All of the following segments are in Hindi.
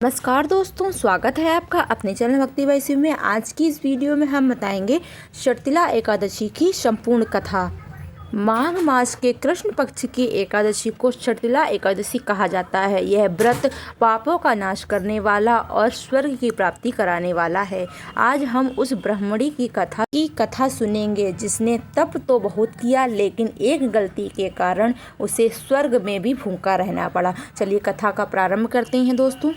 नमस्कार दोस्तों, स्वागत है आपका अपने चैनल भक्ति वैसी में। आज की इस वीडियो में हम बताएंगे षटतिला एकादशी की संपूर्ण कथा। माघ मास के कृष्ण पक्ष की एकादशी को षटतिला एकादशी कहा जाता है। यह व्रत पापों का नाश करने वाला और स्वर्ग की प्राप्ति कराने वाला है। आज हम उस ब्राह्मणी की कथा सुनेंगे जिसने तप तो बहुत किया, लेकिन एक गलती के कारण उसे स्वर्ग में भी भूखा रहना पड़ा। चलिए कथा का प्रारंभ करते हैं दोस्तों।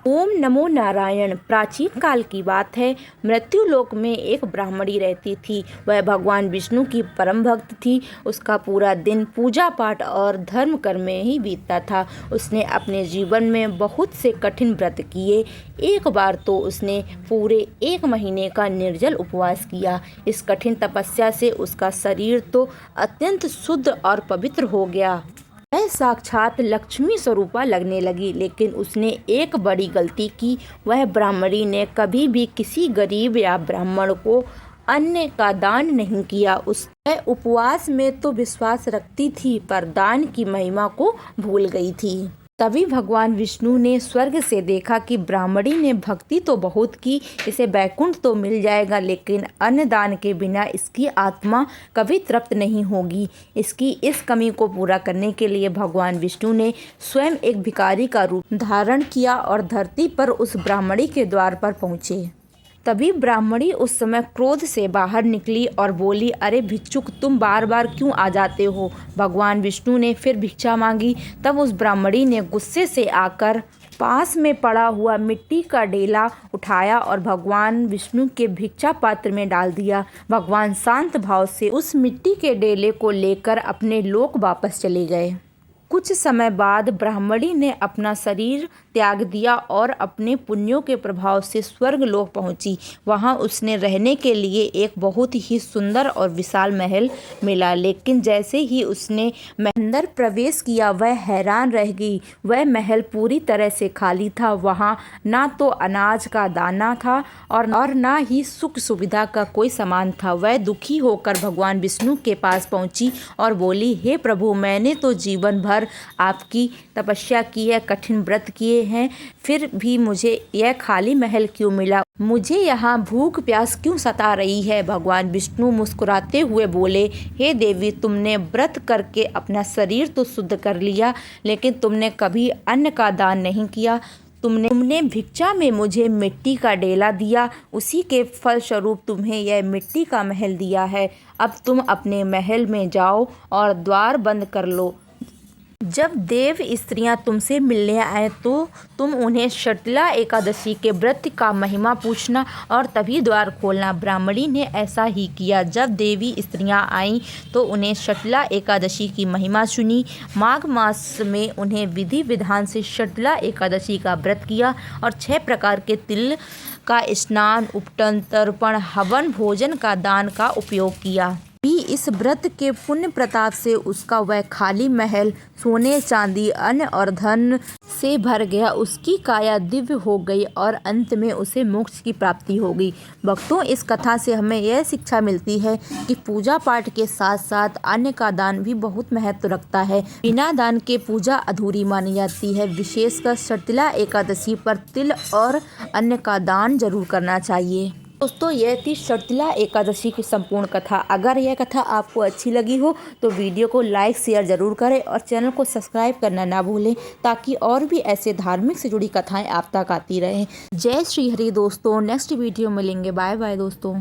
ओम नमो नारायण। प्राचीन काल की बात है। मृत्यु लोक में एक ब्राह्मणी रहती थी। वह भगवान विष्णु की परम भक्त थी। उसका पूरा दिन पूजा पाठ और धर्म कर्म में ही बीतता था। उसने अपने जीवन में बहुत से कठिन व्रत किए। एक बार तो उसने पूरे 1 महीने का निर्जल उपवास किया। इस कठिन तपस्या से उसका शरीर तो अत्यंत शुद्ध और पवित्र हो गया। वह साक्षात लक्ष्मी स्वरूपा लगने लगी, लेकिन उसने एक बड़ी गलती की। वह ब्राह्मणी ने कभी भी किसी गरीब या ब्राह्मण को अन्न का दान नहीं किया। वह उपवास में तो विश्वास रखती थी, पर दान की महिमा को भूल गई थी। तभी भगवान विष्णु ने स्वर्ग से देखा कि ब्राह्मणी ने भक्ति तो बहुत की, इसे वैकुंठ तो मिल जाएगा, लेकिन अन्नदान के बिना इसकी आत्मा कभी तृप्त नहीं होगी। इसकी इस कमी को पूरा करने के लिए भगवान विष्णु ने स्वयं एक भिखारी का रूप धारण किया और धरती पर उस ब्राह्मणी के द्वार पर पहुँचे। तभी ब्राह्मणी उस समय क्रोध से बाहर निकली और बोली, अरे भिक्षुक, तुम बार बार क्यों आ जाते हो। भगवान विष्णु ने फिर भिक्षा मांगी। तब उस ब्राह्मणी ने गुस्से से आकर पास में पड़ा हुआ मिट्टी का डेला उठाया और भगवान विष्णु के भिक्षा पात्र में डाल दिया। भगवान शांत भाव से उस मिट्टी के डेले को लेकर अपने लोक वापस चले गए। कुछ समय बाद ब्राह्मणी ने अपना शरीर त्याग दिया और अपने पुण्यों के प्रभाव से स्वर्ग लोक पहुंची। वहां उसने रहने के लिए एक बहुत ही सुंदर और विशाल महल मिला, लेकिन जैसे ही उसने अंदर प्रवेश किया वह हैरान रह गई। वह महल पूरी तरह से खाली था। वहां ना तो अनाज का दाना था और ना ही सुख सुविधा का कोई सामान था। वह दुखी होकर भगवान विष्णु के पास पहुंची और बोली, हे प्रभु, मैंने तो जीवन भर आपकी तपस्या की है, कठिन व्रत किए हैं, फिर भी मुझे यह खाली महल क्यों मिला। मुझे यहाँ भूख प्यास क्यों सता रही है। भगवान विष्णु मुस्कुराते हुए बोले, हे देवी, तुमने व्रत करके अपना शरीर तो शुद्ध कर लिया, लेकिन तुमने कभी अन्न का दान नहीं किया। तुमने भिक्षा में मुझे मिट्टी का डेला दिया, उसी के फलस्वरूप तुम्हें यह मिट्टी का महल दिया है। अब तुम अपने महल में जाओ और द्वार बंद कर लो। जब देव स्त्रियां तुमसे मिलने आए तो तुम उन्हें षटतिला एकादशी के व्रत का महिमा पूछना और तभी द्वार खोलना। ब्राह्मणी ने ऐसा ही किया। जब देवी स्त्रियां आईं तो उन्हें षटतिला एकादशी की महिमा सुनी। माघ मास में उन्हें विधि विधान से षटतिला एकादशी का व्रत किया और 6 प्रकार के तिल का स्नान, उपटन, तर्पण, हवन, भोजन का दान का उपयोग किया। भी इस व्रत के पुण्य प्रताप से उसका वह खाली महल सोने, चांदी, अन्न और धन से भर गया। उसकी काया दिव्य हो गई और अंत में उसे मोक्ष की प्राप्ति हो गई। भक्तों, इस कथा से हमें यह शिक्षा मिलती है कि पूजा पाठ के साथ साथ अन्न का दान भी बहुत महत्व रखता है। बिना दान के पूजा अधूरी मानी जाती है। विशेषकर षटतिला एकादशी पर तिल और अन्न का दान जरूर करना चाहिए। दोस्तों, यह थी षटतिला एकादशी की संपूर्ण कथा। अगर यह कथा आपको अच्छी लगी हो तो वीडियो को लाइक शेयर ज़रूर करें और चैनल को सब्सक्राइब करना ना भूलें, ताकि और भी ऐसे धार्मिक से जुड़ी कथाएं आप तक आती रहें। जय श्री हरि दोस्तों। नेक्स्ट वीडियो मिलेंगे। बाय बाय दोस्तों।